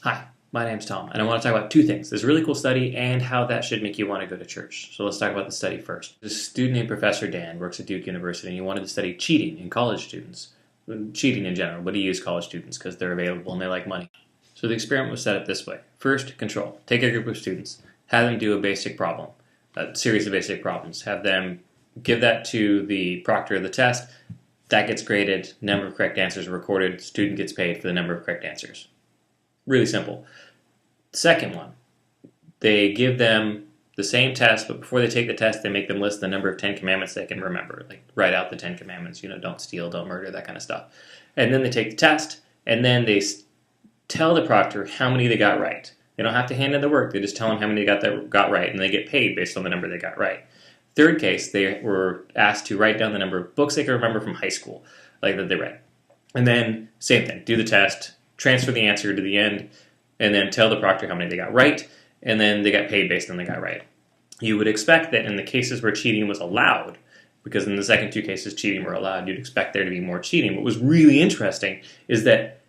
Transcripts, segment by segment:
Hi, my name's Tom, and I want to talk about two things. This really cool study and how that should make you want to go to church. So let's talk about the study first. This student named Professor Dan works at Duke University, and he wanted to study cheating in college students. Cheating in general, but he used college students because they're available and they like money. So the experiment was set up this way. First, control. Take a group of students, have them do a basic problem, a series of basic problems. Have them give that to the proctor of the test. That gets graded, number of correct answers are recorded, student gets paid for the number of correct answers. Really simple. Second one, they give them the same test, but before they take the test, they make them list the number of 10 commandments they can remember. Like, write out the 10 commandments, don't steal, don't murder, that kind of stuff. And then they take the test, and then they tell the proctor how many they got right. They don't have to hand in the work, they just tell them how many they got right, and they get paid based on the number they got right. Third case, they were asked to write down the number of books they could remember from high school, like that they read. And then, same thing, do the test, transfer the answer to the end, and then tell the proctor how many they got right, and then they got paid based on they got right. You would expect that in the cases where cheating was allowed, because in the second two cases cheating were allowed, you'd expect there to be more cheating. What was really interesting is that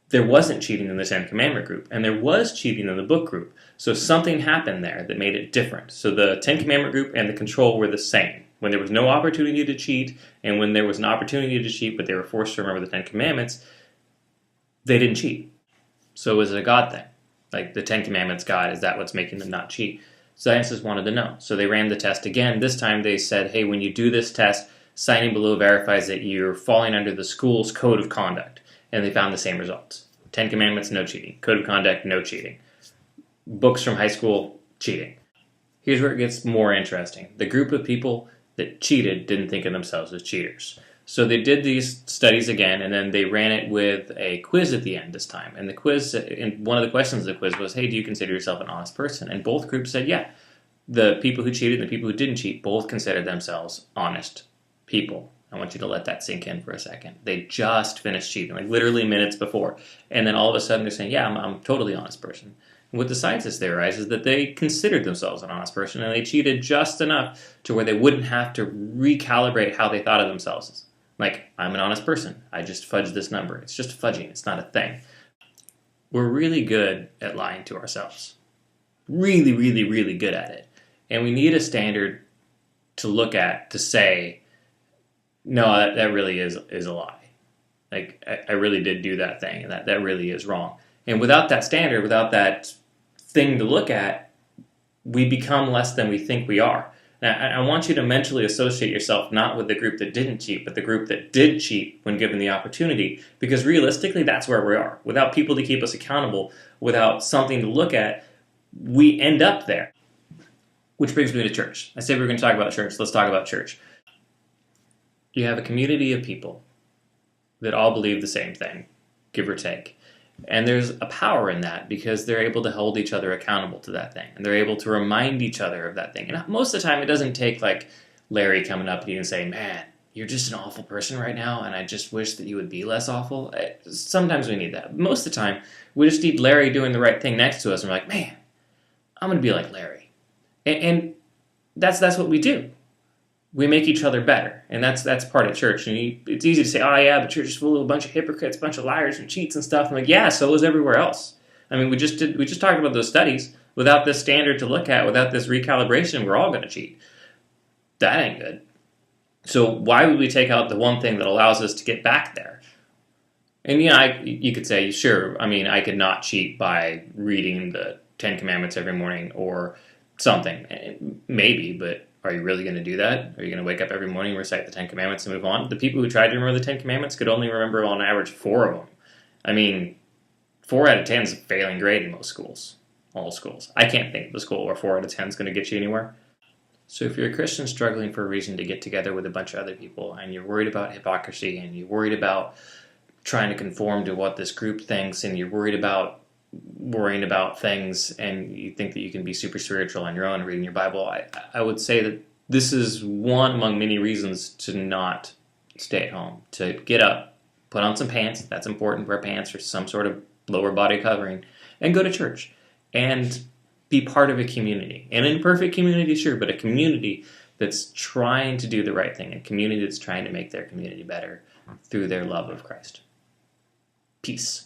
there wasn't cheating in the Ten Commandment group, and there was cheating in the book group. So something happened there that made it different. So the Ten Commandment group and the control were the same. When there was no opportunity to cheat, and when there was an opportunity to cheat, but they were forced to remember the Ten Commandments, they didn't cheat. So is it a God thing? Like the Ten Commandments God, is that what's making them not cheat? Scientists wanted to know. So they ran the test again. This time they said, hey, when you do this test, signing below verifies that you're falling under the school's code of conduct. And they found the same results. Ten Commandments, no cheating. Code of conduct, no cheating. Books from high school, cheating. Here's where it gets more interesting. The group of people that cheated didn't think of themselves as cheaters. So they did these studies again, and then they ran it with a quiz at the end this time. And the quiz, and one of the questions of the quiz was, hey, do you consider yourself an honest person? And both groups said, yeah. The people who cheated and the people who didn't cheat both considered themselves honest people. I want you to let that sink in for a second. They just finished cheating, like literally minutes before. And then all of a sudden they're saying, yeah, I'm a totally honest person. And what the scientists theorize is that they considered themselves an honest person, and they cheated just enough to where they wouldn't have to recalibrate how they thought of themselves. Like, I'm an honest person. I just fudged this number. It's just fudging. It's not a thing. We're really good at lying to ourselves. Really, really, really good at it. And we need a standard to look at to say, no, that really is a lie. Like, I really did do that thing, and that really is wrong. And without that standard, without that thing to look at, we become less than we think we are. Now, I want you to mentally associate yourself not with the group that didn't cheat, but the group that did cheat when given the opportunity, because realistically, that's where we are. Without people to keep us accountable, without something to look at, we end up there. Which brings me to church. I said we were going to talk about church. Let's talk about church. You have a community of people that all believe the same thing, give or take. And there's a power in that because they're able to hold each other accountable to that thing. And they're able to remind each other of that thing. And most of the time, it doesn't take like Larry coming up to you and saying, man, you're just an awful person right now, and I just wish that you would be less awful. Sometimes we need that. Most of the time, we just need Larry doing the right thing next to us. And we're like, man, I'm going to be like Larry. And that's what we do. We make each other better, and that's part of church. And it's easy to say, oh yeah, the church is full of a bunch of hypocrites, a bunch of liars and cheats and stuff. I'm like, yeah, so is everywhere else. I mean, we just talked about those studies. Without this standard to look at, without this recalibration, we're all going to cheat. That ain't good. So why would we take out the one thing that allows us to get back there? And you could say, sure, I mean, I could not cheat by reading the Ten Commandments every morning or something. Maybe, but are you really going to do that? Are you going to wake up every morning, recite the Ten Commandments, and move on? The people who tried to remember the Ten Commandments could only remember on average 4 of them. I mean, 4 out of 10 is a failing grade in most schools. All schools. I can't think of a school where 4 out of 10 is going to get you anywhere. So if you're a Christian struggling for a reason to get together with a bunch of other people, and you're worried about hypocrisy, and you're worried about trying to conform to what this group thinks, and you're worrying about things, and you think that you can be super spiritual on your own reading your Bible, I would say that this is one among many reasons to not stay at home. To get up, put on some pants, that's important, wear pants or some sort of lower body covering, and go to church. And be part of a community. An imperfect community, sure, but a community that's trying to do the right thing, a community that's trying to make their community better through their love of Christ. Peace.